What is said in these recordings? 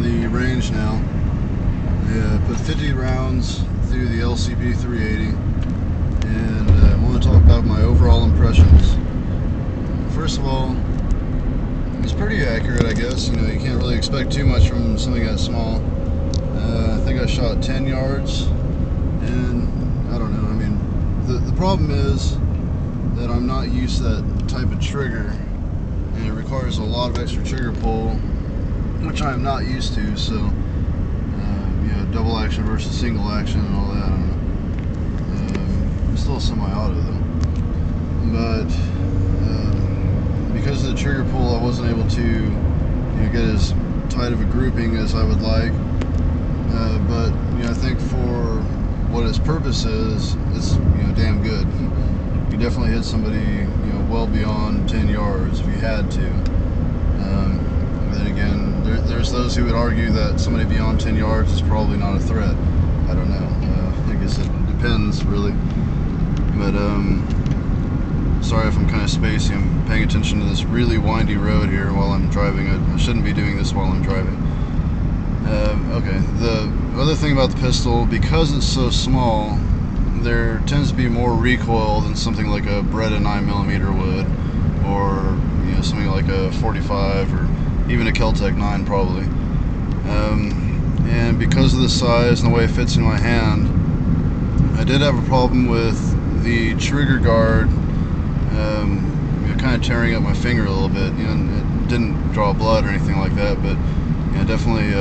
the range now. I put 50 rounds through the LCP 380, and I want to talk about my overall impressions. First of all, it's pretty accurate, I guess. You know, you can't really expect too much from something that small. I think I shot 10 yards, and I don't know. I mean, the problem is that I'm not used to that type of trigger, and it requires a lot of extra trigger pull, which I'm not used to. So, you know, double action versus single action and all that. I don't know. It's still semi-auto though, but because of the trigger pull, I wasn't able to, you know, get as tight of a grouping as I would like. But you know, I think for what its purpose is, it's, you know, damn good. You definitely hit somebody, you know, well beyond 10 yards if you had to. Then again, there's those who would argue that somebody beyond 10 yards is probably not a threat. I don't know. I guess it depends, really. But sorry if I'm kind of spacey. I'm paying attention to this really windy road here while I'm driving. I shouldn't be doing this while I'm driving. Okay, the other thing about the pistol, because it's so small, there tends to be more recoil than something like a Beretta 9mm would, or, you know, something like a 45 or even a Kel-Tec 9 probably. And because of the size and the way it fits in my hand, I did have a problem with the trigger guard, you know, kind of tearing up my finger a little bit. You know, it didn't draw blood or anything like that, but you know, definitely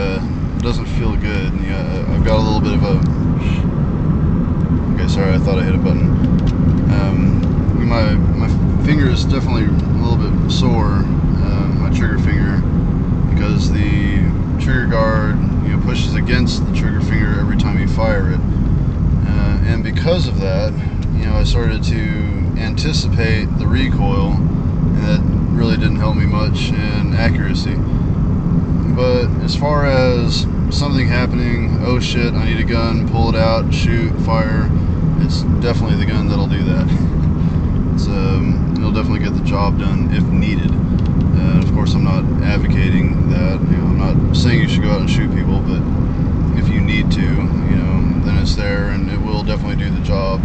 doesn't feel good. And, you know, I've got a little bit of a... Okay, sorry, I thought I hit a button. My finger is definitely a little bit sore, my trigger finger, because the trigger guard, you know, pushes against the trigger finger every time you fire it. And because of that, you know, I started to anticipate the recoil, and that really didn't help me much in accuracy. But as far as something happening, oh shit, I need a gun, pull it out, shoot, fire, it's definitely the gun that'll do that. It's, it'll definitely get the job done if needed. Of course, I'm not advocating that. You know, I'm not saying you should go out and shoot people, but if you need to, you know, then it's there and it will definitely do the job.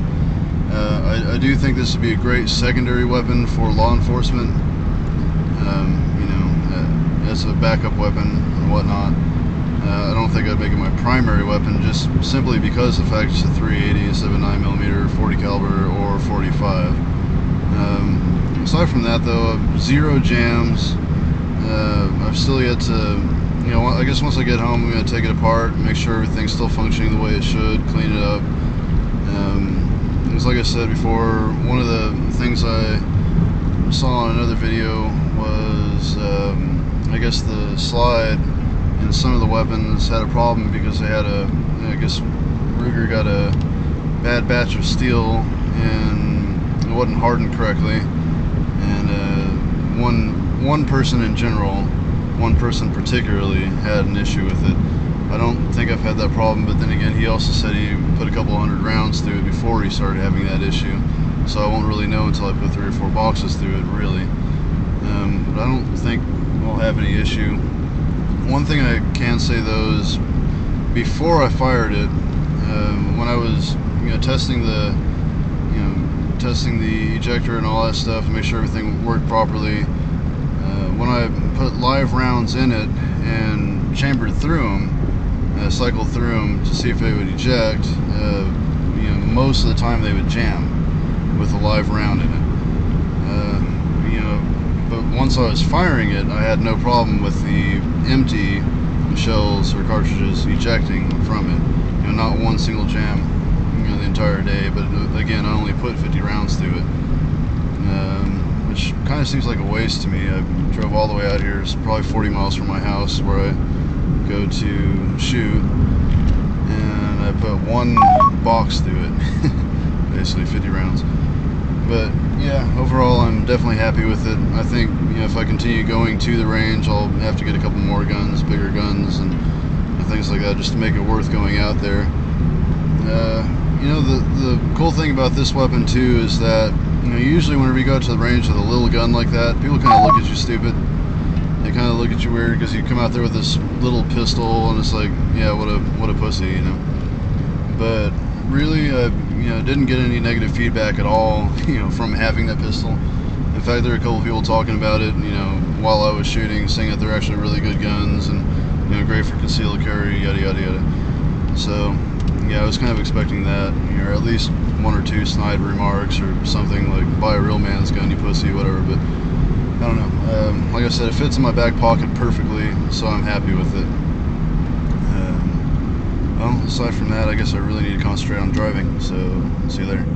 I do think this would be a great secondary weapon for law enforcement. You know, as a backup weapon and whatnot. I don't think I'd make it my primary weapon, just simply because of the fact it's a 380 instead of a 9mm, 40 caliber, or 45. Aside from that, though, zero jams. I've still yet to, you know, I guess once I get home, I'm going to take it apart, make sure everything's still functioning the way it should, clean it up. It's like I said before, one of the things I saw in another video was, I guess the slide in some of the weapons had a problem because they had a, I guess Ruger got a bad batch of steel and it wasn't hardened correctly. And one person in general, one person particularly, had an issue with it. I don't think I've had that problem, but then again, he also said he put a couple hundred rounds through it before he started having that issue. So I won't really know until I put 3 or 4 boxes through it, really. But I don't think I'll have any issue. One thing I can say though is, before I fired it, when I was, you know, testing the ejector and all that stuff, to make sure everything worked properly, when I put live rounds in it and chambered through them, cycled through them to see if they would eject, you know, most of the time they would jam with a live round in it. You know, but once I was firing it, I had no problem with the empty shells or cartridges ejecting from it. You know, not one single jam, you know, the entire day. But again, I only put 50 rounds through it, which kind of seems like a waste to me. I drove all the way out here. It's probably 40 miles from my house where I go to shoot, and I put 1 box through it. Basically 50 rounds. But yeah, overall I'm definitely happy with it. I think, you know, if I continue going to the range, I'll have to get a couple more guns, bigger guns and things like that, just to make it worth going out there. You know, the cool thing about this weapon too is that, you know, usually whenever you go to the range with a little gun like that, people kind of look at you stupid. they kind of look at you weird because you come out there with this little pistol, and it's like, yeah, what a pussy, you know. But really, didn't get any negative feedback at all, from having that pistol. In fact, there were a couple people talking about it, while I was shooting, saying that they're actually really good guns and, great for concealed carry, yada yada yada. So, yeah, I was kind of expecting that, or at least one or two snide remarks or something like, buy a real man's gun, you pussy, whatever. But I don't know. Like I said, it fits in my back pocket perfectly, so I'm happy with it. Well, aside from that, I guess I really need to concentrate on driving, so see you later.